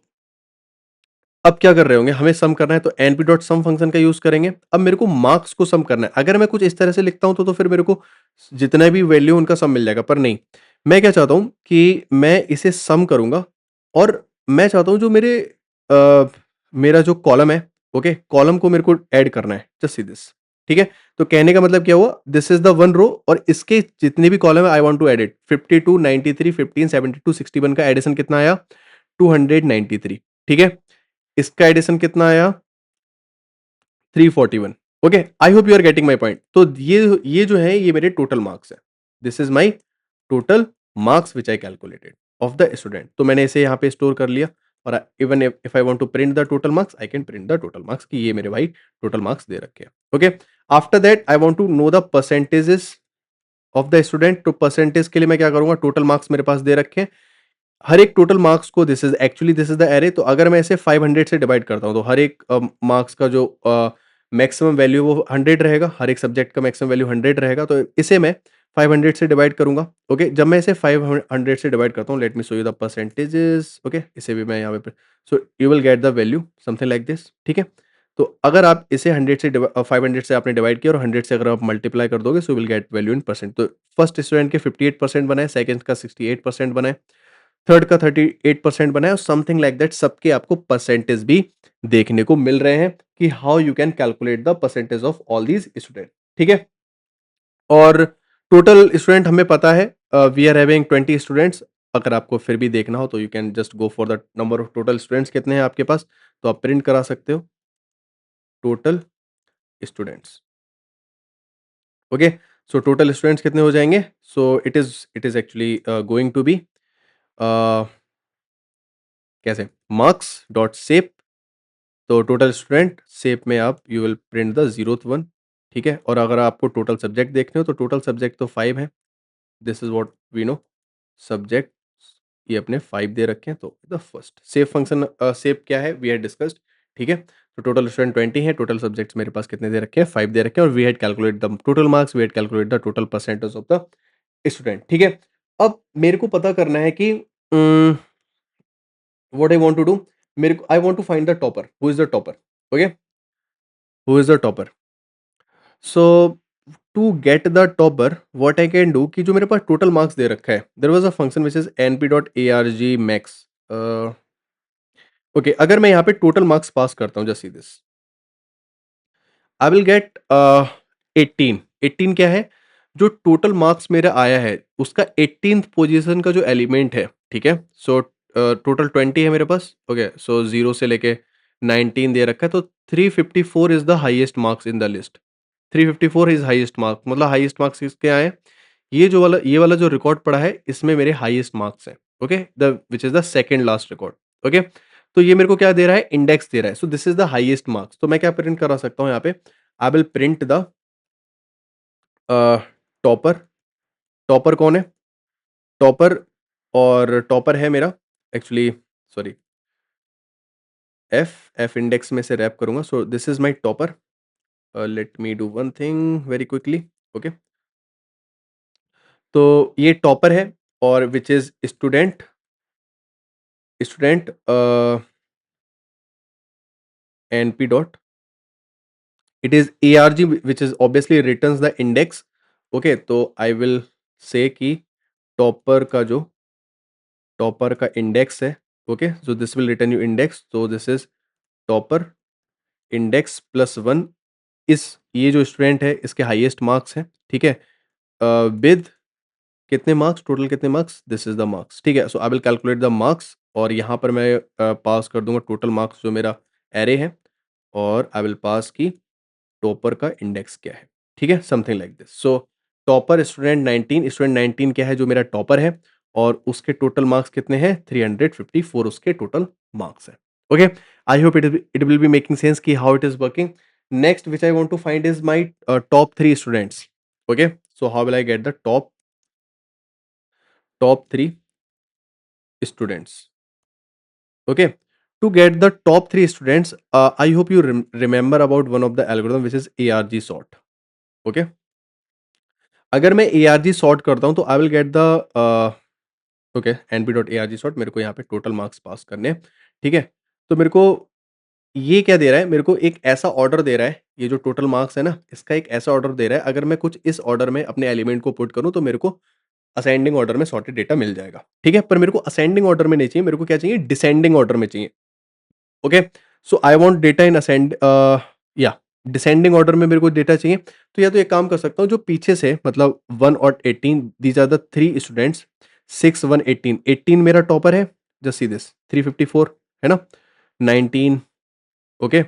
अब क्या कर रहे होंगे, हमें सम करना है तो np डॉट सम फंक्शन का यूज करेंगे। अब मेरे को मार्क्स को सम करना है। अगर मैं कुछ इस तरह से लिखता हूं तो फिर मेरे को जितना भी वैल्यू उनका सम मिल जाएगा, पर नहीं, मैं क्या चाहता हूं कि मैं इसे सम करूंगा और मैं चाहता हूं जो मेरा जो कॉलम है, ओके, कॉलम को मेरे को ऐड करना है, जस्ट सी दिस। ठीक है, तो कहने का मतलब क्या हुआ, this is the one row और इसके जितने भी कॉलम है I want to add it. 52, 93, 15, 72, 61 का एडिशन कितना आया, 293। ठीक है, इसका एडिशन कितना आया, 341। Okay, I hope you are getting my point. तो ये जो है ये मेरे टोटल मार्क्स है। This is my total marks which I calculated of the student. तो मैंने इसे यहाँ पे स्टोर कर लिया और even if I want to print the total marks I can print the total marks कि ये मेरे भाई टोटल मार्क्स दे रखे हैं। Okay, after that I want to know the percentages of the student. तो परसेंटेज के लिए मैं क्या करूंगा, टोटल मार्क्स मेरे पास दे रखे हैं, हर एक टोटल मार्क्स को, दिस इज द एरे। तो अगर मैं इसे 500 से डिवाइड करता हूं तो हर एक मार्क्स का जो मैक्सिमम वैल्यू वो 100 रहेगा, हर एक सब्जेक्ट का मैक्सिमम वैल्यू 100 रहेगा। तो इसे मैं 500 से डिवाइड करूंगा। ओके, जब मैं इसे 500 से डिवाइड करता हूँ, late me show you the percentages. Okay, इसे भी मैं यहाँ पे, सो you will get the value something like this. ठीक है, तो अगर आप इसे 500 से आपने डिवाइड किया और 100 से अगर आप मल्टीप्लाई कर दोगे, so will get value in percent. तो फर्स्ट स्टूडेंट के 58% बनाए, सेकंड का 68% बनाए, थर्ड का 38% बना है और समथिंग लाइक दैट। सबके आपको परसेंटेज भी देखने को मिल रहे हैं कि how you can calculate the percentage of all these student. ठीक है, और टोटल स्टूडेंट हमें पता है, वी आर हैविंग 20 स्टूडेंट्स। अगर आपको फिर भी देखना हो तो you can just go for the number of total students कितने हैं आपके पास, तो आप प्रिंट करा सकते हो total students. Okay, so total students कितने हो जाएंगे, so it is actually going to be कैसे, मार्क्स डॉट सेप। तो टोटल स्टूडेंट शेप में आप you will print the zeroth one. ठीक है, और अगर आपको टोटल सब्जेक्ट देखने हो तो टोटल सब्जेक्ट तो 5 है, this is what we know. Subject ये अपने 5 दे रखे हैं, तो the first save function, save क्या है वी हैड डिस्कस्ड। ठीक है, तो टोटल स्टूडेंट 20 है, टोटल सब्जेक्ट्स मेरे पास कितने दे रखे हैं, 5 दे रखे हैं, और we had calculate the total marks, we had calculate the total percentage of the student. ठीक है, अब मेरे को पता करना है कि what I want to do, मेरे को I want to find the topper, who is the topper. Okay, who is the topper, so to get the topper what I can do कि जो मेरे पास टोटल मार्क्स दे रखा है, there was a function which is np.arg max। Okay, अगर मैं यहाँ पे टोटल मार्क्स पास करता हूँ, just see this, I will get 18। 18 क्या है, जो टोटल मार्क्स मेरा आया है उसका 18th पोजीशन का जो एलिमेंट है। ठीक है, सो टोटल 20 है मेरे पास। ओके, सो 0 से लेके 19 दे रखा है, तो 354 is the highest marks in the list. 354 is highest mark, मतलब हाईएस्ट मार्क्स किसके आए हैं? ये वाला जो रिकॉर्ड पड़ा है, इसमें मेरे हाईएस्ट मार्क्स हैं, okay? The which is the second last record, okay? तो ये मेरे को क्या दे रहा है? इंडेक्स दे रहा है। So this is the highest marks. तो मैं क्या प्रिंट करा सकता हूँ यहाँ पे? आई will print the topper. Topper कौन है? टॉपर, और टॉपर है मेरा actually, sorry, F, F index में से रैप करूँगा। सो this is my topper. Late me do one thing very quickly, okay? तो ये टॉपर है, और which is student, student NP dot, it is ARG which is obviously returns the index, okay? तो I will say कि topper का जो topper का index है, okay? So this will return you index, so this is topper index plus 1, इस ये जो student है इसके हाईएस्ट मार्क्स हैं, ठीक है? विद कितने मार्क्स, टोटल कितने marks, this is the marks, ठीक है? So I will calculate the marks, और यहाँ पर मैं पास कर दूंगा टोटल मार्क्स जो मेरा एरे है, और आई विल पास की टॉपर का इंडेक्स क्या है, ठीक है? Something like this. So topper student 19, student 19 क्या है जो मेरा टॉपर है, और उसके टोटल मार्क्स कितने हैं? 354 उसके टोटल मार्क्स है, okay? I hope it will be making sense कि how it is working. Next which I want to find is my top 3 students, okay? So how will I get the top 3 students, okay? To get the top 3 students, I hope you remember about one of the algorithm which is ARG sort, okay? अगर मैं ARG sort करता हूँ तो I will get the okay, np dot ARG sort, मेरे को यहाँ पे total marks पास करने हैं, ठीक है? तो मेरे को ये क्या दे रहा है? मेरे को एक ऐसा ऑर्डर दे रहा है, ये जो टोटल मार्क्स है ना, इसका एक ऐसा ऑर्डर दे रहा है, अगर मैं कुछ इस ऑर्डर में अपने एलिमेंट को पुट करूँ तो मेरे को असेंडिंग ऑर्डर में सॉर्टेड डेटा मिल जाएगा, ठीक है? पर मेरे को असेंडिंग ऑर्डर में नहीं चाहिए, मेरे को क्या चाहिए? डिसेंडिंग ऑर्डर में चाहिए, okay? So I want data in या डिसेंडिंग ऑर्डर में मेरे को डेटा चाहिए। तो या तो एक काम कर सकता हूँ, जो पीछे से मतलब 1 और 18, दीज आर द 3 स्टूडेंट्स, 6, 1, 18, 18 मेरा टॉपर है, जस्ट सी दिस, 354 है ना? 19, ओके?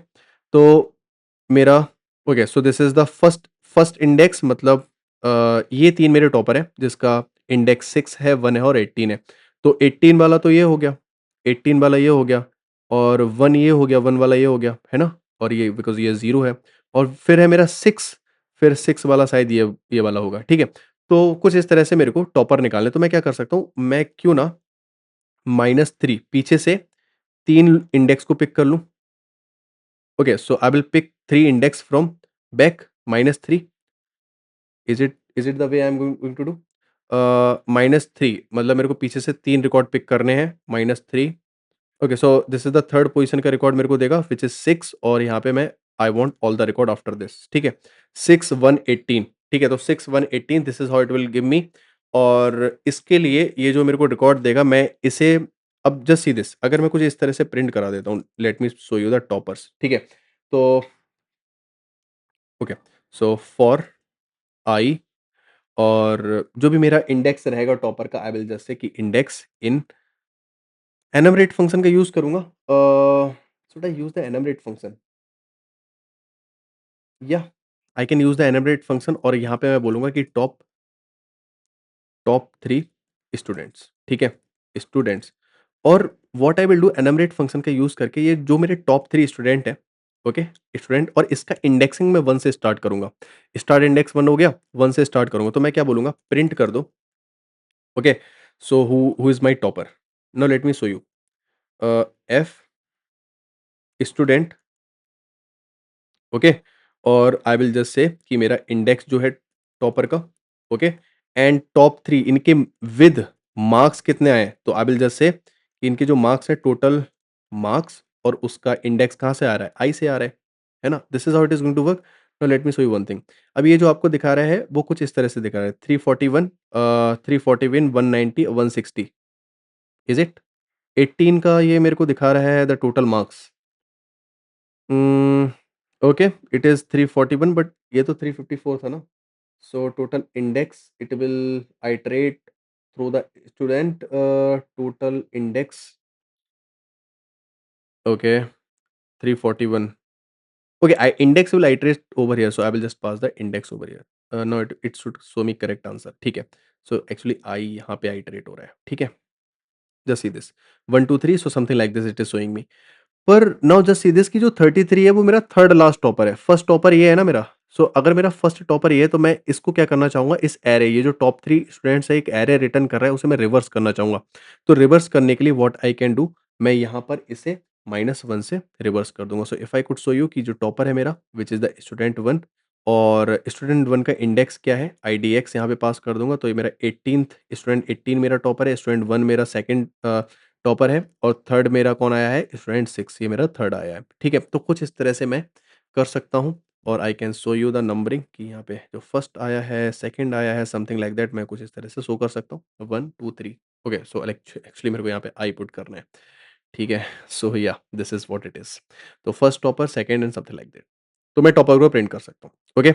तो मेरा, okay, so this is the first first index, मतलब ये 3 मेरे टॉपर है जिसका इंडेक्स 6 है, 1 है और 18 है। तो 18 वाला तो ये हो गया, 18 वाला ये हो गया, और 1 ये हो गया, 1 वाला ये हो गया, है ना? और ये बिकॉज़ ये 0 है, और फिर है मेरा 6, फिर 6 वाला शायद ये वाला होगा, ठीक है? तो कुछ इस तरह से मेरे को टॉपर निकालना है, तो मैं क्या कर सकता हूँ, मैं क्यों ना -3 पीछे से 3 इंडेक्स को पिक कर लूँ। Okay, so I will pick 3 index from back -3, is it the way I am going to do? -3 मतलब मेरे को पीछे से 3 रिकॉर्ड पिक करने हैं, -3। Okay, so this is the third position का रिकॉर्ड मेरे को देगा व्हिच इज 6, और यहाँ पे मैं I want all the record after this, ठीक है? 6, 1, 18, ठीक है? तो 6, 1, 18, this is how it will give मी, और इसके लिए ये जो मेरे को रिकॉर्ड देगा, मैं इसे, अब जस्ट सी दिस, अगर मैं कुछ इस तरह से प्रिंट करा देता हूँ, late me show you the toppers, ठीक है? तो ओके, सो फॉर आई, और जो भी मेरा इंडेक्स रहेगा टॉपर का, आई विल जस्ट से कि इंडेक्स इन एनमरेट फंक्शन का यूज़ करूँगा। Should I use the enumerate function? या I can use the enumerate function, और यहाँ पे मैं बोलूँगा कि टॉप टॉप 3 स्टूडेंट्स, ठीक है? स्टूडेंट्स, और what I will do, enumerate function का यूज़ करके ये जो मेरे टॉप 3 स्टूडेंट हैं, ओके? स्टूडेंट, और इसका इंडेक्सिंग मैं 1 से स्टार्ट करूँगा। स्टार्ट इंडेक्स 1 हो गया, 1 से स्टार्ट करूँगा, तो मैं क्या बोलूँगा? प्रिंट कर दो, okay? So who is my topper? Now let me show you. F student, okay? और आई विल जस्ट से कि मेरा इंडेक्स जो है टॉपर का, ओके? एंड टॉप 3 इनके विद मार्क्स कितने आए हैं? तो आई विल जस्ट से कि इनके जो मार्क्स हैं, टोटल मार्क्स, और उसका इंडेक्स कहाँ से आ रहा है? आई से आ रहा है ना? This is how it is going to work. Now let me show you one thing. अब ये जो आपको दिखा रहा है वो कुछ इस तरह से दिखा रहा है, 341, 341, 190, 160, इज़ इट? 18 का ये मेरे को दिखा रहा है the total marks. Okay, it is 341, but ये तो 354 था ना? So total index, it will iterate through the student, total index, okay, 341. Okay, I index will iterate over here, so I will just pass the index over here. No, it should show me correct answer. ठीक है. So actually I यहाँ पे iterate हो रहा है. ठीक है. Just see this. 1 2 3, so something like this it is showing me. पर नाउ जस्ट सी दिस कि जो 33 है वो मेरा थर्ड लास्ट टॉपर है। फर्स्ट टॉपर ये है ना मेरा। सो अगर मेरा फर्स्ट टॉपर ये है तो मैं इसको क्या करना चाहूँगा, इस एरे, ये जो टॉप 3 स्टूडेंट्स है एक एरे रिटर्न कर रहा है, उसे मैं रिवर्स करना चाहूँगा। तो रिवर्स करने के लिए व्हाट आई कैन डू, मैं यहाँ पर इसे -1 से रिवर्स कर दूँगा। So if I could show you कि जो टॉपर है मेरा व्हिच इज़ द स्टूडेंट 1, और स्टूडेंट 1 का इंडेक्स क्या है, आईडीएक्स यहाँ पे पास कर दूँगा। तो ये मेरा 18th स्टूडेंट 18 मेरा टॉपर है, स्टूडेंट 1 मेरा सेकंड टॉपर है, और थर्ड मेरा कौन आया है, स्टूडेंट 6, ये मेरा थर्ड आया है। ठीक है? तो कुछ इस तरह से मैं कर सकता हूँ, और I can show you the numbering कि यहाँ पे जो फर्स्ट आया है, सेकंड आया है, समथिंग लाइक दैट, मैं कुछ इस तरह से शो कर सकता हूँ। 1 2 3। ओके, सो एक्चुअली मेरे को यहाँ पे आई पुट करना है। ठीक है? सो या this is what it is. तो first topper, second and something like that. तो मैं टॉपर को प्रिंट कर सकता हूँ। ओके?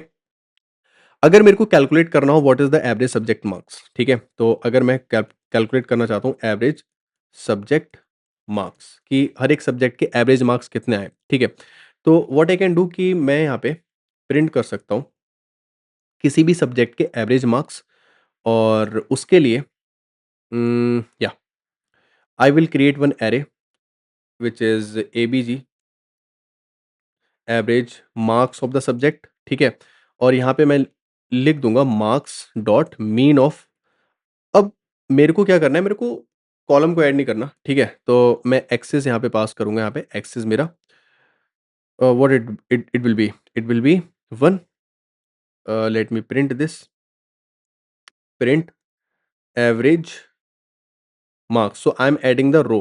अगर मेरे को कैलकुलेट करना हो what is the average subject marks, ठीक है? तो अगर मैं कैलकुलेट करना चाहता हूँ एवरेज सब्जेक्ट मार्क्स कि हर एक सब्जेक्ट के एवरेज मार्क्स कितने आए, ठीक है? तो व्हाट आई कैन डू कि मैं यहाँ पे प्रिंट कर सकता हूँ किसी भी सब्जेक्ट के एवरेज मार्क्स, और उसके लिए या आई will create one array which is ABG average marks of the subject, ठीक है? और यहाँ पे मैं लिख दूँगा मार्क्स डॉट मीन ऑफ। अब मेरे को क्या करना है, मेरे को कॉलम को ऐड नहीं करना, ठीक है? तो मैं एक्सेस यहाँ पे पास करूँगा, यहाँ पे एक्सेस मेरा what it will be, it will be 1। Let me print this, print average marks. So I am adding the row,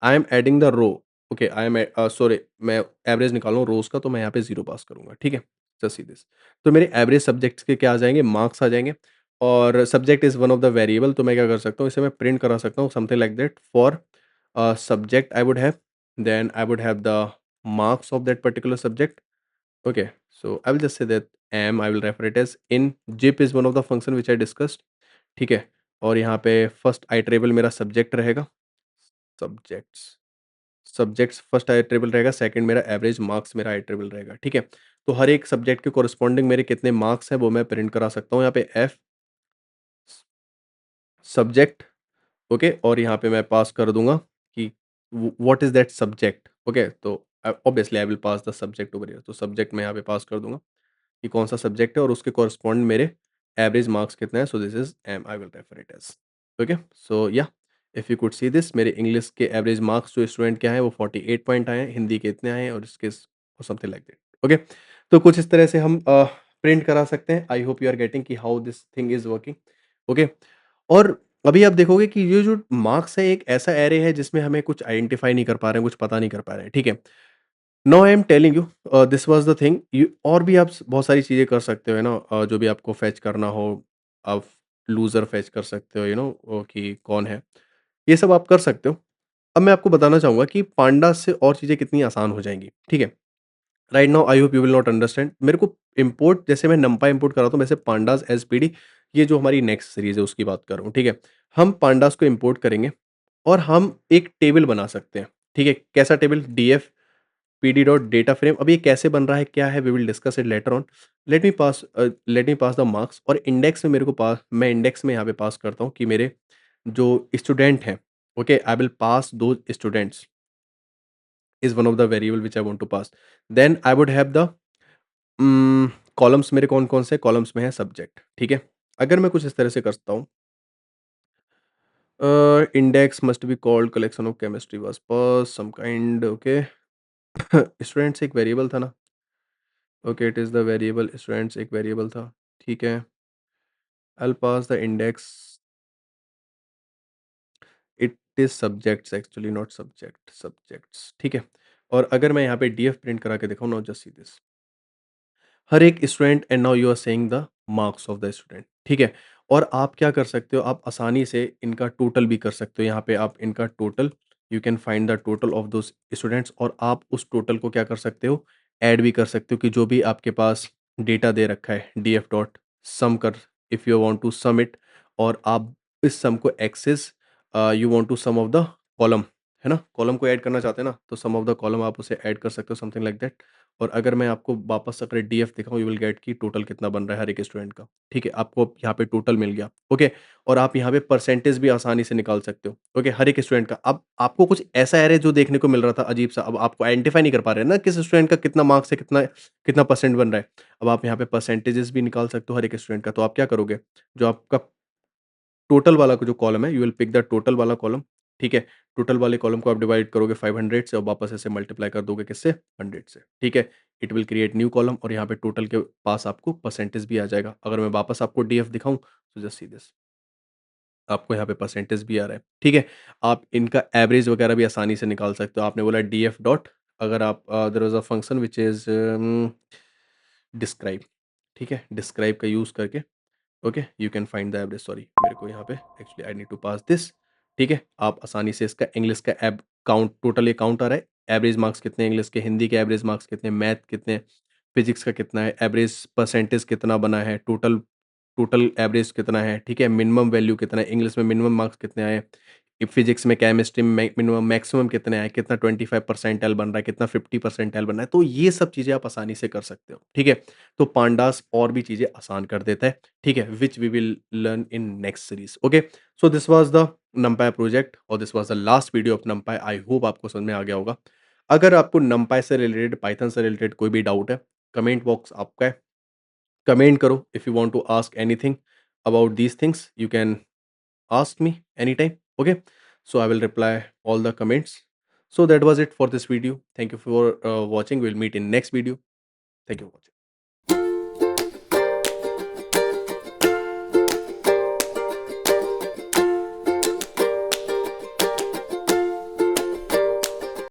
I am adding the row. Okay, I am sorry, मैं average निकाल रहा हूँ रोज़ का, तो मैं यहाँ पे 0 पास करूँगा, ठीक है? Just see this. तो मेरे एवरेज सब्जेक्ट्स के क्या आ जाएँगे, मार्क्स आ जाएँगे, और subject is one of the variable, तो मैं क्या कर सकता हूँ, इसे मैं प्रिंट करा सकता हूँ something like that for subject I would have, then I would have the marks of that particular subject. Okay, so I will just say that I will refer it as in zip is one of the function which I discussed. ठीक है? और यहाँ पे first iterable मेरा subject रहेगा, subjects, subjects first iterable रहेगा, second मेरा average marks मेरा आइटरेबल रहेगा, ठीक है? तो हर एक सब्जेक्ट के कोरिस्पॉन्डिंग मेरे कितने मार्क्स हैं वो मैं प्रिंट करा सकता हूँ यहाँ पे एफ सब्जेक्ट। ओके, और यहाँ पे मैं पास कर दूँगा कि what is that subject. Okay, तो obviously I will pass the subject over here, तो सब्जेक्ट मैं यहाँ पे पास कर दूँगा कि कौन-सा सब्जेक्ट है और उसके कॉरेस्पॉन्ड मेरे एवरेज मार्क्स कितने हैं, so this is I will refer it as. Okay, so या if you could see this, मेरे इंग्लिश के एवरेज मार्क्स जो स्टूडेंट के आए हैं वो 48 पॉइंट आए हैं, हिंदी के इतने आए हैं, और इसके समथिंग लाइक दैट। ओके, तो कुछ इस तरह से हम प्रिंट करा सकते हैं। I hope you are getting कि how this thing is working. Okay, और अभी आप देखोगे कि ये जो मार्क्स है एक ऐसा एरे है जिसमें हमें कुछ आइडेंटिफ़ाई नहीं कर पा रहे हैं, कुछ पता नहीं कर पा रहे हैं, ठीक है? Now I am telling you this was the thing, you और भी आप बहुत सारी चीज़ें कर सकते हो, है ना? जो भी आपको फेच करना हो, आप लूज़र फेच कर सकते हो, कि कौन है, ये सब आप कर सकते हो। अब मैं आपको बताना चाहूँगा कि पांडास से और चीज़ें कितनी आसान हो जाएँगी, ठीक है? Right now I hope you will not understand. मेरे को इम्पोर्ट, जैसे मैं नंपा इम्पोर्ट कर रहा था वैसे पांडास एसपीडी, ये जो हमारी नेक्स्ट सीरीज़ है उसकी बात कर रहा हूँ, ठीक है? हम पांडास को इम्पोर्ट करेंगे और हम एक टेबल बना सकते हैं, ठीक है? कैसा table? DF PD dot data frame. अब ये कैसे बन रहा है, क्या है, we will discuss it later on. Let me pass the marks, और इंडेक्स में मेरे को पास, मैं इंडेक्स में यहाँ पे पास करता हूँ कि मेरे जो स्टूडेंट हैं, okay, I will pass those students is one of the variable which I want to pass. Then I would have the columns, मेरे कौन-कौन से कॉलम्स में है, सब्जेक्ट, ठीक है? अगर मैं कुछ इस तरह से करता हूँ, index must be called collection of chemistry was pass some kind. Okay, students एक वेरिएबल था ना? Okay, it is the variable students एक वेरिएबल था, ठीक है? I will pass the index, it is subjects actually, not subject, subjects, ठीक है? और अगर मैं यहाँ पे डीएफ प्रिंट करा के दिखाऊँ, नाउ जस्ट सी दिस, हर एक student, and now you are saying the marks of the student, ठीक है? और आप क्या कर सकते हो, आप आसानी से इनका टोटल भी कर सकते हो। यहाँ पे आप इनका total, you can find the total of those students, और आप उस टोटल को क्या कर सकते हो, ऐड भी कर सकते हो कि जो भी आपके पास डेटा दे रखा है, डीएफ डॉट सम कर, if you want to sum it, और आप इस सम को access, you want to sum of the column, है ना? कॉलम को ऐड करना चाहते हैं ना, तो सम ऑफ द कॉलम आप उसे ऐड कर सकते हो, समथिंग लाइक दैट। और अगर मैं आपको वापस अगर डीएफ दिखाऊँ, यू विल गेट कि टोटल कितना बन रहा है हर एक स्टूडेंट का, ठीक है? आपको यहाँ पे टोटल मिल गया, ओके? और आप यहाँ पे परसेंटेज भी आसानी से निकाल सकते हो, ओके? हर एक स्टूडेंट का। अब आपको कुछ ऐसा एरे जो देखने को मिल रहा था अजीब-सा, अब आपको आइडेंटिफाई नहीं कर पा रहे हैं ना किस स्टूडेंट का कितना मार्क्स है, कितना कितना परसेंट बन रहा है। अब आप यहाँ पे परसेंटेजेस भी निकाल सकते हो हर एक स्टूडेंट का, तो आप क्या करोगे? जो आपका टोटल वाला जो कॉलम है, you will pick the total वाला कॉलम, ठीक है? टोटल वाले कॉलम को आप डिवाइड करोगे 500 से और वापस ऐसे मल्टीप्लाई कर दोगे किससे? 100 से, ठीक है? It will create new column और यहाँ पे टोटल के पास आपको परसेंटेज भी आ जाएगा। अगर मैं वापस आपको डीएफ दिखाऊँ, तो जस्ट सी दिस, आपको यहाँ पे परसेंटेज भी आ रहा है, ठीक है? आप इनका एवरेज वगैरह भी आसानी से निकाल सकते हो। आपने बोला डीएफ डॉट, अगर आप there was a function which is describe, ठीक है? डिस्क्राइब का यूज़ करके, okay, you can find the average. Sorry, मेरे को यहाँ पे actually I need to pass this, ठीक है? आप आसानी से इसका इंग्लिश का एब काउंट, टोटल ये काउंट आ रहा है, एवरेज मार्क्स कितने हैं इंग्लिश के, हिंदी के एवरेज मार्क्स कितने, मैथ कितने, फिजिक्स का कितना है, एवरेज परसेंटेज कितना बना है, टोटल टोटल एवरेज कितना है, ठीक है? मिनिमम वैल्यू कितना है, इंग्लिश में मिनिमम मार्क्स कितने आए, फिजिक्स में, केमिस्ट्री में मिनिमम मैक्सिमम कितने आए, कितना 25 परसेंटाइल बन रहा है, कितना 50 परसेंटाइल बन रहा है, तो ये सब चीज़ें आप आसानी से कर सकते हो, ठीक है? तो पांडास और भी चीज़ें आसान कर देता है, ठीक है? Which we will learn in next series, okay? So this was the numpy project और this was the last video of numpy। आई होप आपको समझ में आ गया होगा। अगर आपको numpy से रिलेटेड, पाइथन से रिलेटेड कोई भी डाउट है, कमेंट बॉक्स आपका है, कमेंट करो। If you want to ask anything about these things, you can ask me anytime, okay? So I will reply all the comments. So that was it for this video. Thank you for watching. We'll meet in next video. Thank you for watching.